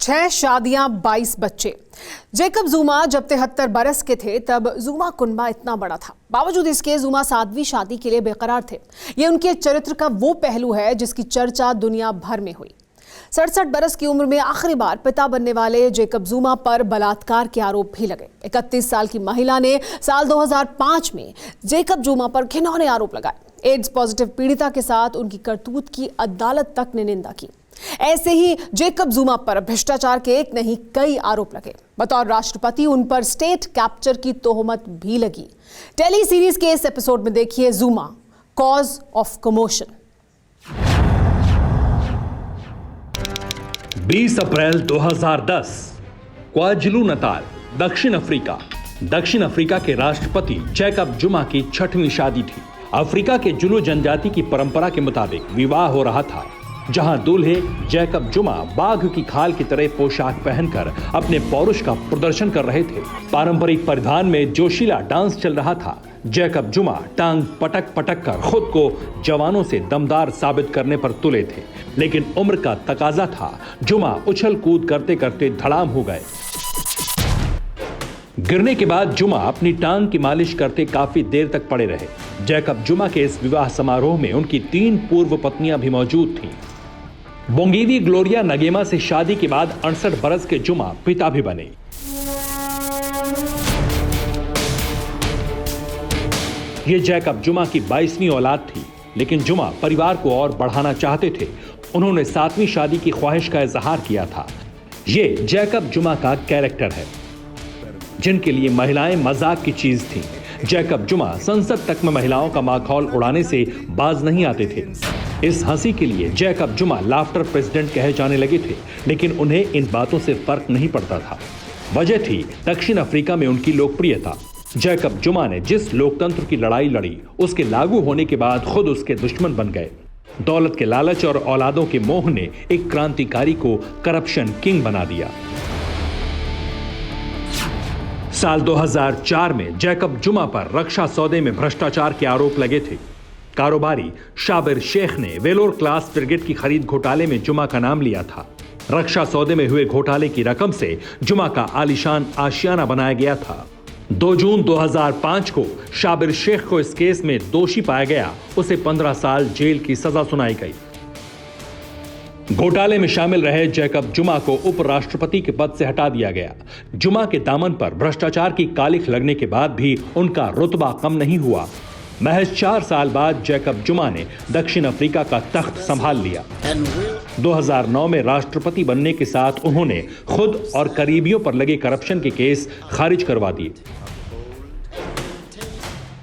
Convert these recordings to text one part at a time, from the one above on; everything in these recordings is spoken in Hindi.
6 शादियां 22 बच्चे। जेकब जुमा जब 73 बरस के थे तब जुमा कुनबा इतना बड़ा था। बावजूद इसके जुमा 7वीं शादी के लिए बेकरार थे। ये उनके चरित्र का वो पहलू है जिसकी चर्चा दुनिया भर में हुई। 67 बरस की उम्र में आखिरी बार पिता बनने वाले जेकब जुमा पर बलात्कार के आरोप भी लगे। 31 साल की महिला ने साल 2005 में जेकब जुमा पर घिनौने आरोप लगाए। एड्स पॉजिटिव पीड़िता के साथ उनकी करतूत की अदालत तक ने निंदा की। ऐसे ही जेकब जुमा पर भ्रष्टाचार के एक नहीं कई आरोप लगे। बतौर राष्ट्रपति उन पर स्टेट कैप्चर की तोहमत भी लगी। टेली सीरीज के इस एपिसोड में देखिए जुमा, cause of commotion. 20 April 2010 क्वाजुलु Natal, दक्षिण अफ्रीका। दक्षिण अफ्रीका के राष्ट्रपति जैकब जुमा की 6वीं शादी थी। अफ्रीका के जुलू जनजाति की परंपरा के मुताबिक विवाह हो रहा था, जहां दूल्हे जैकब जुमा बाघ की खाल की तरह पोशाक पहनकर अपने पौरुष का प्रदर्शन कर रहे थे। पारंपरिक परिधान में जोशीला डांस चल रहा था। जैकब जुमा टांग पटक पटक कर खुद को जवानों से दमदार साबित करने पर तुले थे, लेकिन उम्र का तकाजा था। जुमा उछल कूद करते करते धड़ाम हो गए। गिरने के बाद जुमा अपनी टांग की मालिश करते काफी देर तक पड़े रहे। जैकब जुमा के इस विवाह समारोह में उनकी 3 पूर्व पत्नियां भी मौजूद थीं। बोंगीवी ग्लोरिया नगेमा से शादी के बाद 68 बरस के जुमा पिता भी बने। ये जैकब जुमा की 22वीं औलाद थी, लेकिन जुमा परिवार को और बढ़ाना चाहते थे। उन्होंने 7वीं शादी की ख्वाहिश का इजहार किया था। ये जैकब जुमा का कैरेक्टर है, जिनके लिए महिलाएं मजाक की चीज थीं। जैकब जुमा संसद तक में महिलाओं का माखौल उड़ाने से बाज नहीं आते थे। इस हंसी के लिए जैकब जुमा लाफ्टर प्रेसिडेंट कहे जाने लगे थे, लेकिन उन्हें इन बातों से फर्क नहीं पड़ता था। वजह थी दक्षिण अफ्रीका में उनकी लोकप्रियता। जैकब जुमा ने जिस लोकतंत्र की लड़ाई लड़ी, उसके लागू होने के बाद खुद उसके दुश्मन बन गए। दौलत के लालच और औलादों के मोह ने एक क्रांतिकारी को करप्शन किंग बना दिया। साल 2004 में जैकब जुमा पर रक्षा सौदे में भ्रष्टाचार के आरोप लगे थे। कारोबारी शाबिर शेख ने वेलोर क्लास फ्रिगेट की खरीद घोटाले में जुमा का नाम लिया था। रक्षा सौदे में हुए घोटाले की रकम से जुमा का आलीशान आशियाना बनाया गया था। 2 जून 2005 को शाबिर शेख को इस केस में दोषी पाया गया। उसे 15 साल जेल की सजा सुनाई गई। घोटाले में शामिल रहे जैकब जुमा को उपराष्ट्रपति के पद से हटा दिया गया। जुमा के दामन पर भ्रष्टाचार की कालिख लगने के बाद भी उनका रुतबा कम नहीं हुआ। महज 4 साल बाद जैकब जुमा ने दक्षिण अफ्रीका का तख्त संभाल लिया। 2009 में राष्ट्रपति बनने के साथ उन्होंने खुद और करीबियों पर लगे करप्शन के केस खारिज करवा दिए।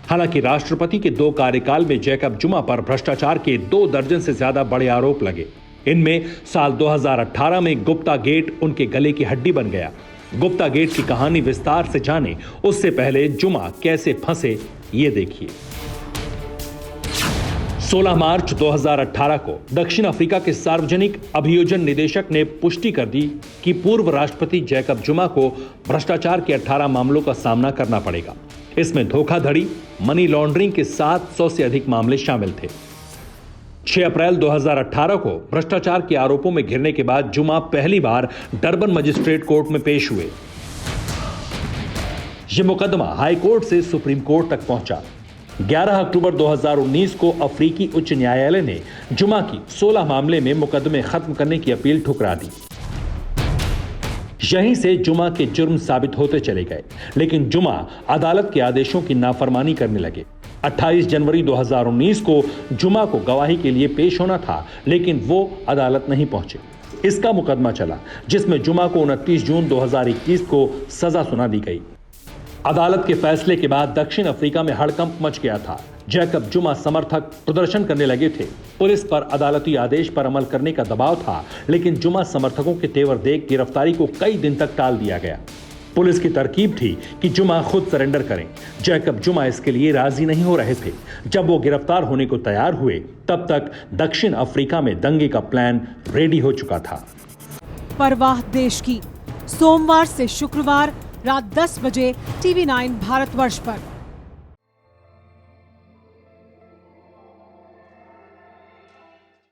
हालांकि राष्ट्रपति के 2 कार्यकाल में जैकब जुमा पर भ्रष्टाचार के 2 दर्जन से ज्यादा बड़े आरोप लगे। इनमें साल 2018 में गुप्ता गेट उनके गले की हड्डी बन गया। गुप्ता गेट की कहानी विस्तार से जाने उससे पहले जुमा कैसे फंसे, ये देखिए। 16 मार्च 2018 को दक्षिण अफ्रीका के सार्वजनिक अभियोजन निदेशक ने पुष्टि कर दी कि पूर्व राष्ट्रपति जैकब जुमा को भ्रष्टाचार के 18 मामलों का सामना करना पड़ेगा। इसमें धोखाधड़ी, मनी लॉन्ड्रिंग के 700 से अधिक मामले शामिल थे। 6 अप्रैल 2018 को भ्रष्टाचार के आरोपों में घिरने के बाद जुमा पहली बार डरबन मजिस्ट्रेट कोर्ट में पेश हुए। यह मुकदमा हाई कोर्ट से सुप्रीम कोर्ट तक पहुंचा। 11 अक्टूबर 2019 को अफ्रीकी उच्च न्यायालय ने जुमा की 16 मामले में मुकदमे खत्म करने की अपील ठुकरा दी। यहीं से जुमा के जुर्म साबित होते चले गए, लेकिन जुमा अदालत के आदेशों की नाफरमानी करने लगे। 28 जनवरी 2019 को जुमा को गवाही के लिए पेश होना था, लेकिन वो अदालत नहीं पहुंचे। इसका मुकदमा चला, जिसमें जुमा को 29 जून 2021 को सजा सुना दी गई। अदालत के फैसले के बाद दक्षिण अफ्रीका में हड़कंप मच गया था। जैकब जुमा समर्थक प्रदर्शन करने लगे थे। पुलिस पर अदालती आदेश पर अमल करने का दबाव था, लेकिन जुमा समर्थकों के तेवर देख गिरफ्तारी को कई दिन तक टाल दिया गया। पुलिस की तरकीब थी कि जुमा खुद सरेंडर करें। जैकब जुमा इसके लिए राजी नहीं हो रहे थे। जब वो गिरफ्तार होने को तैयार हुए, तब तक दक्षिण अफ्रीका में दंगे का प्लान रेडी हो चुका था। परवाह देश की, सोमवार से शुक्रवार रात 10 बजे TV9 भारतवर्ष पर।